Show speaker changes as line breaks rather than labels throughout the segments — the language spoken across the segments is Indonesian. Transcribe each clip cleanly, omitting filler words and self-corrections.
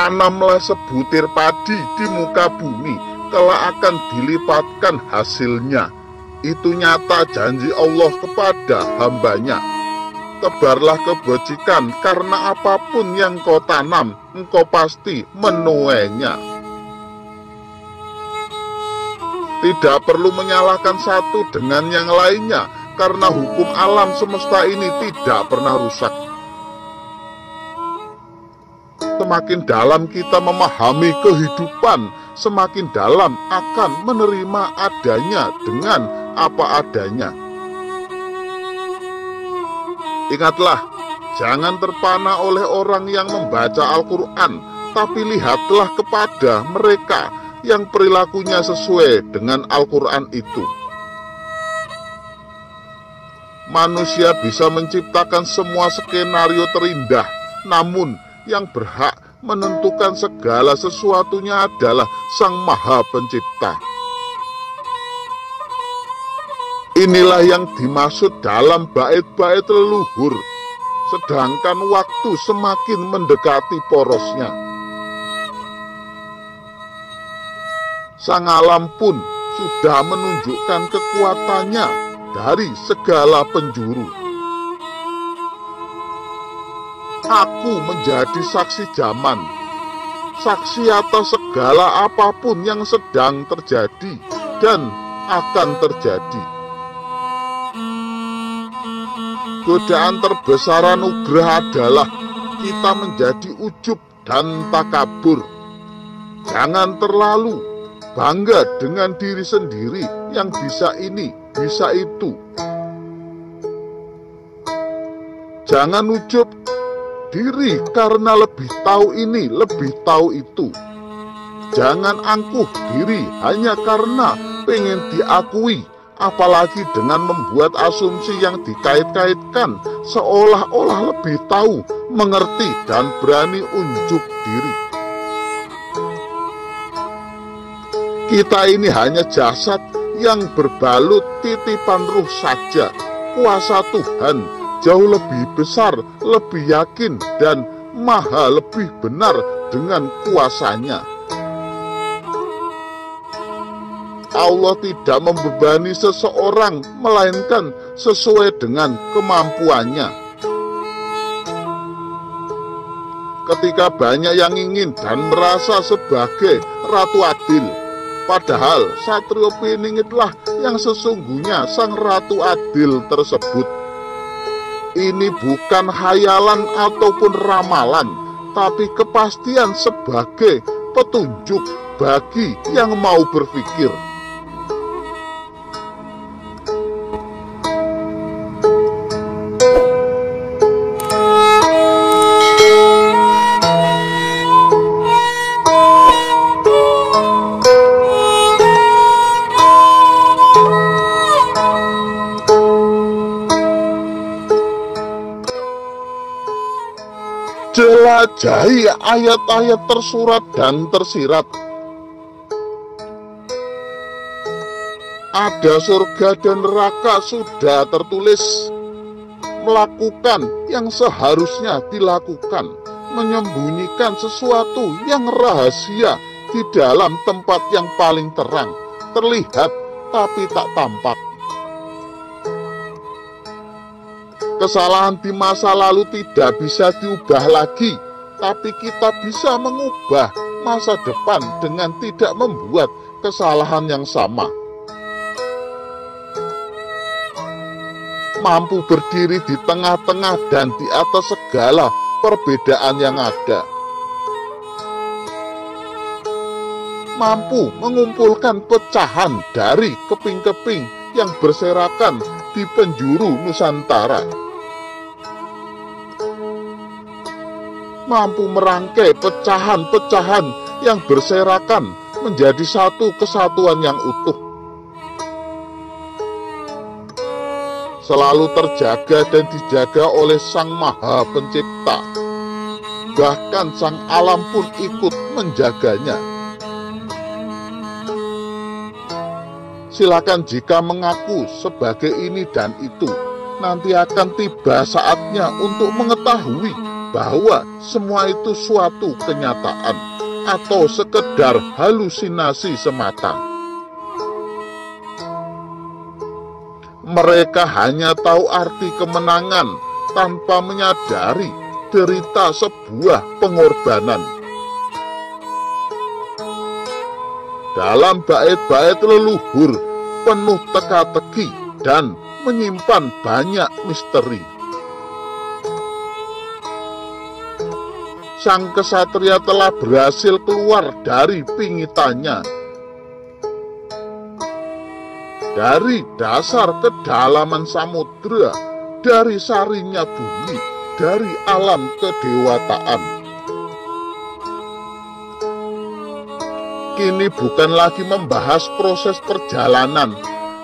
Tanamlah sebutir padi di muka bumi, kelak akan dilipatkan hasilnya. Itu nyata janji Allah kepada hambanya. Tebarlah kebajikan, karena apapun yang kau tanam, engkau pasti menuainya. Tidak perlu menyalahkan satu dengan yang lainnya, karena hukum alam semesta ini tidak pernah rusak. Semakin dalam kita memahami kehidupan, semakin dalam akan menerima adanya dengan apa adanya. Ingatlah, jangan terpana oleh orang yang membaca Al-Quran, tapi lihatlah kepada mereka yang perilakunya sesuai dengan Al-Quran itu. Manusia bisa menciptakan semua skenario terindah, namun yang berhak menentukan segala sesuatunya adalah Sang Maha Pencipta. Inilah yang dimaksud dalam bait-bait leluhur, sedangkan waktu semakin mendekati porosnya. Sang alam pun sudah menunjukkan kekuatannya dari segala penjuru. Aku menjadi saksi zaman, saksi atas segala apapun yang sedang terjadi dan akan terjadi. Godaan terbesar anugerah adalah kita menjadi ujub dan takabur. Jangan terlalu bangga dengan diri sendiri yang bisa ini, bisa itu. Jangan ujub diri karena lebih tahu ini, lebih tahu itu. Jangan angkuh diri hanya karena pengen diakui, apalagi dengan membuat asumsi yang dikait-kaitkan seolah-olah lebih tahu, mengerti, dan berani unjuk diri. Kita ini hanya jasad yang berbalut titipan ruh saja. Kuasa Tuhan jauh lebih besar, lebih yakin, dan maha lebih benar dengan kuasanya. Allah tidak membebani seseorang, melainkan sesuai dengan kemampuannya. Ketika banyak yang ingin dan merasa sebagai Ratu Adil, padahal Satrio Piningitlah yang sesungguhnya Sang Ratu Adil tersebut. Ini bukan hayalan ataupun ramalan, tapi kepastian sebagai petunjuk bagi yang mau berpikir. Jelajahi ayat-ayat tersurat dan tersirat. Ada surga dan neraka sudah tertulis. Melakukan yang seharusnya dilakukan, menyembunyikan sesuatu yang rahasia di dalam tempat yang paling terang, terlihat tapi tak tampak. Kesalahan di masa lalu tidak bisa diubah lagi, tapi kita bisa mengubah masa depan dengan tidak membuat kesalahan yang sama. Mampu berdiri di tengah-tengah dan di atas segala perbedaan yang ada. Mampu mengumpulkan pecahan dari keping-keping yang berserakan di penjuru Nusantara. Mampu merangkai pecahan-pecahan yang berserakan menjadi satu kesatuan yang utuh. Selalu terjaga dan dijaga oleh Sang Maha Pencipta. Bahkan sang alam pun ikut menjaganya. Silakan jika mengaku sebagai ini dan itu, nanti akan tiba saatnya untuk mengetahui bahwa semua itu suatu kenyataan atau sekedar halusinasi semata. Mereka hanya tahu arti kemenangan tanpa menyadari derita sebuah pengorbanan. Dalam bait-bait leluhur penuh teka-teki dan menyimpan banyak misteri. Sang kesatria telah berhasil keluar dari pingitannya, dari dasar kedalaman samudera, dari sarinya bumi, dari alam kedewataan. Kini bukan lagi membahas proses perjalanan,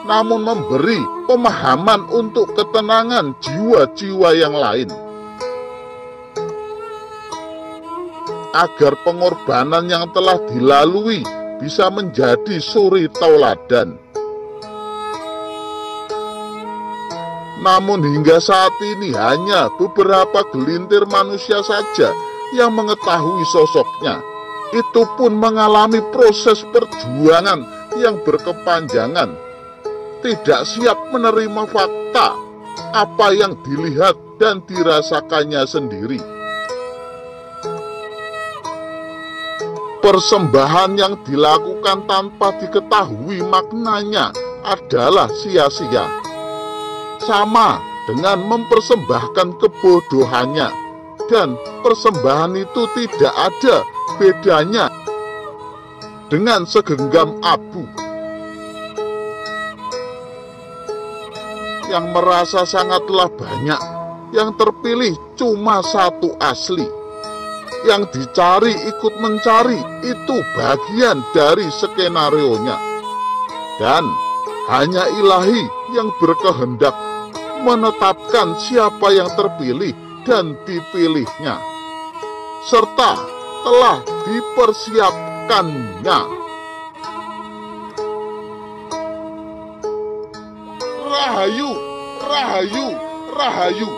namun memberi pemahaman untuk ketenangan jiwa-jiwa yang lain. Agar pengorbanan yang telah dilalui bisa menjadi suri tauladan. Namun hingga saat ini hanya beberapa gelintir manusia saja yang mengetahui sosoknya. Itu pun mengalami proses perjuangan yang berkepanjangan, tidak siap menerima fakta apa yang dilihat dan dirasakannya sendiri. Persembahan yang dilakukan tanpa diketahui maknanya adalah sia-sia. Sama dengan mempersembahkan kebodohannya, dan persembahan itu tidak ada bedanya dengan segenggam abu. Yang merasa sangatlah banyak, yang terpilih cuma satu asli. Yang dicari ikut mencari itu bagian dari skenarionya. Dan hanya ilahi yang berkehendak menetapkan siapa yang terpilih dan dipilihnya, serta telah dipersiapkannya. Rahayu, rahayu, rahayu.